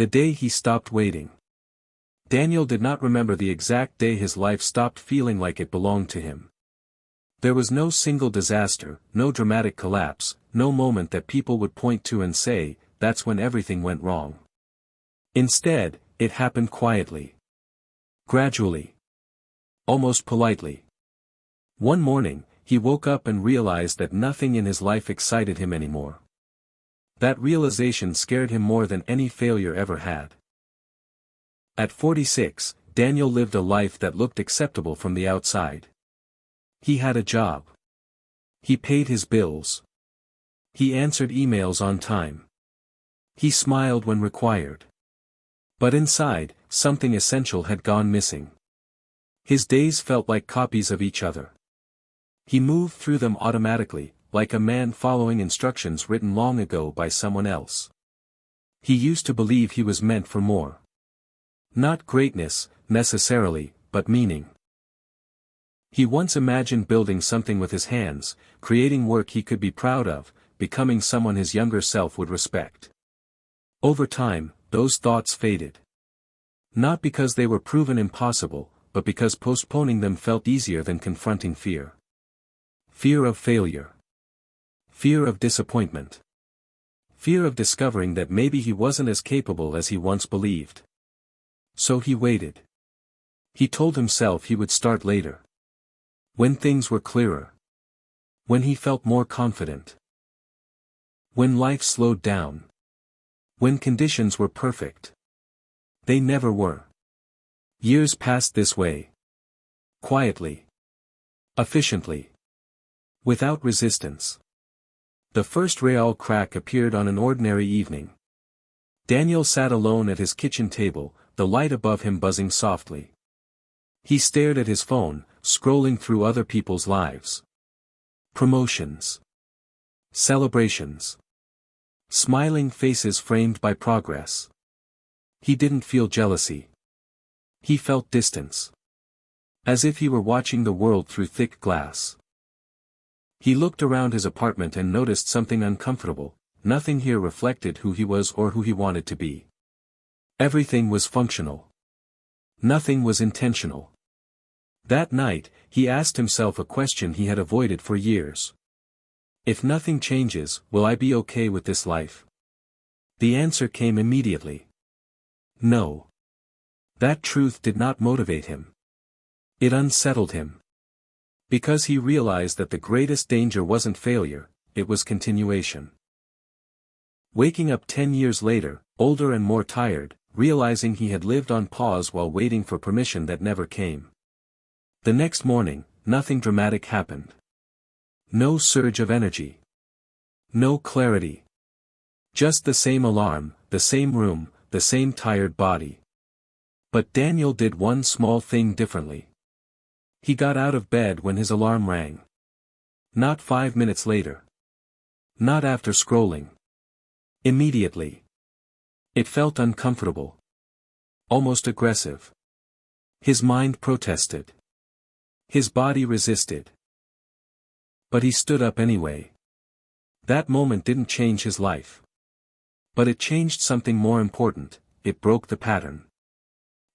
The day he stopped waiting. Daniel did not remember the exact day his life stopped feeling like it belonged to him. There was no single disaster, no dramatic collapse, no moment that people would point to and say, "That's when everything went wrong." Instead, it happened quietly. Gradually. Almost politely. One morning, he woke up and realized that nothing in his life excited him anymore. That realization scared him more than any failure ever had. At 46, Daniel lived a life that looked acceptable from the outside. He had a job. He paid his bills. He answered emails on time. He smiled when required. But inside, something essential had gone missing. His days felt like copies of each other. He moved through them automatically, like a man following instructions written long ago by someone else. He used to believe he was meant for more. Not greatness, necessarily, but meaning. He once imagined building something with his hands, creating work he could be proud of, becoming someone his younger self would respect. Over time, those thoughts faded. Not because they were proven impossible, but because postponing them felt easier than confronting fear. Fear of failure. Fear of disappointment. Fear of discovering that maybe he wasn't as capable as he once believed. So he waited. He told himself he would start later. When things were clearer. When he felt more confident. When life slowed down. When conditions were perfect. They never were. Years passed this way. Quietly. Efficiently. Without resistance. The first real crack appeared on an ordinary evening. Daniel sat alone at his kitchen table, the light above him buzzing softly. He stared at his phone, scrolling through other people's lives. Promotions. Celebrations. Smiling faces framed by progress. He didn't feel jealousy. He felt distance. As if he were watching the world through thick glass. He looked around his apartment and noticed something uncomfortable. Nothing here reflected who he was or who he wanted to be. Everything was functional. Nothing was intentional. That night, he asked himself a question he had avoided for years. If nothing changes, will I be okay with this life? The answer came immediately. No. That truth did not motivate him. It unsettled him. Because he realized that the greatest danger wasn't failure, it was continuation. Waking up 10 years later, older and more tired, realizing he had lived on pause while waiting for permission that never came. The next morning, nothing dramatic happened. No surge of energy. No clarity. Just the same alarm, the same room, the same tired body. But Daniel did one small thing differently. He got out of bed when his alarm rang. Not 5 minutes later. Not after scrolling. Immediately. It felt uncomfortable. Almost aggressive. His mind protested. His body resisted. But he stood up anyway. That moment didn't change his life. But it changed something more important, it broke the pattern.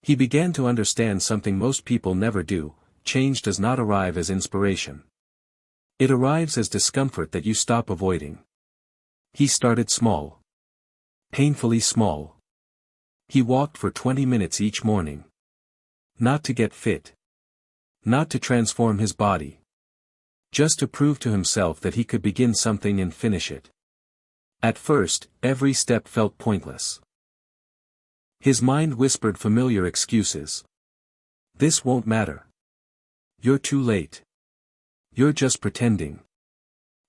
He began to understand something most people never do: change does not arrive as inspiration. It arrives as discomfort that you stop avoiding. He started small. Painfully small. He walked for 20 minutes each morning. Not to get fit. Not to transform his body. Just to prove to himself that he could begin something and finish it. At first, every step felt pointless. His mind whispered familiar excuses. This won't matter. You're too late. You're just pretending.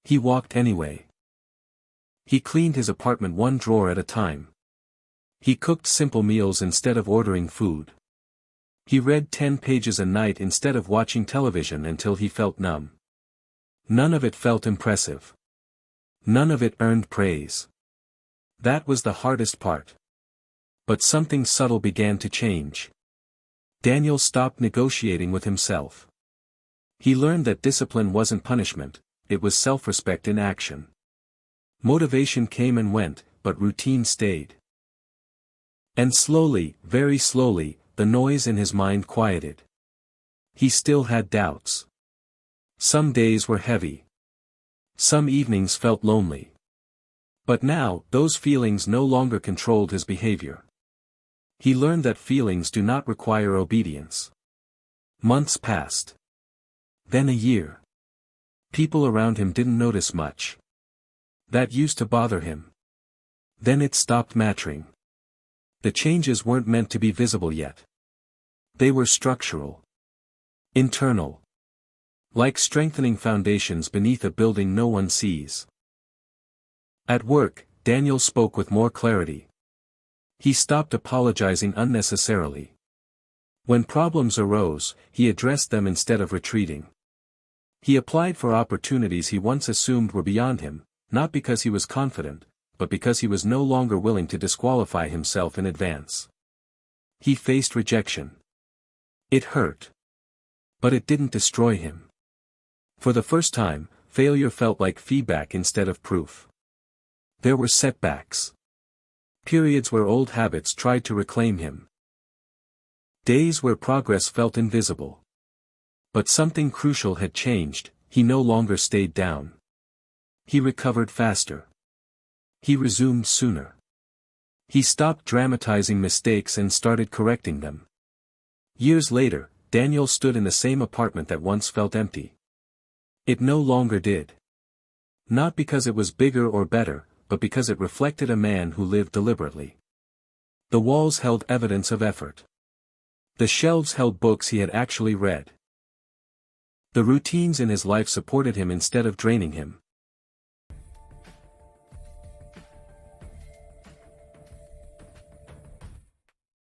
He walked anyway. He cleaned his apartment one drawer at a time. He cooked simple meals instead of ordering food. He read 10 pages a night instead of watching television until he felt numb. None of it felt impressive. None of it earned praise. That was the hardest part. But something subtle began to change. Daniel stopped negotiating with himself. He learned that discipline wasn't punishment, it was self-respect in action. Motivation came and went, but routine stayed. And slowly, very slowly, the noise in his mind quieted. He still had doubts. Some days were heavy. Some evenings felt lonely. But now, those feelings no longer controlled his behavior. He learned that feelings do not require obedience. Months passed. Then a year. People around him didn't notice much. That used to bother him. Then it stopped mattering. The changes weren't meant to be visible yet. They were structural. Internal. Like strengthening foundations beneath a building no one sees. At work, Daniel spoke with more clarity. He stopped apologizing unnecessarily. When problems arose, he addressed them instead of retreating. He applied for opportunities he once assumed were beyond him, not because he was confident, but because he was no longer willing to disqualify himself in advance. He faced rejection. It hurt. But it didn't destroy him. For the first time, failure felt like feedback instead of proof. There were setbacks. Periods where old habits tried to reclaim him. Days where progress felt invisible. But something crucial had changed, he no longer stayed down. He recovered faster. He resumed sooner. He stopped dramatizing mistakes and started correcting them. Years later, Daniel stood in the same apartment that once felt empty. It no longer did. Not because it was bigger or better, but because it reflected a man who lived deliberately. The walls held evidence of effort. The shelves held books he had actually read. The routines in his life supported him instead of draining him.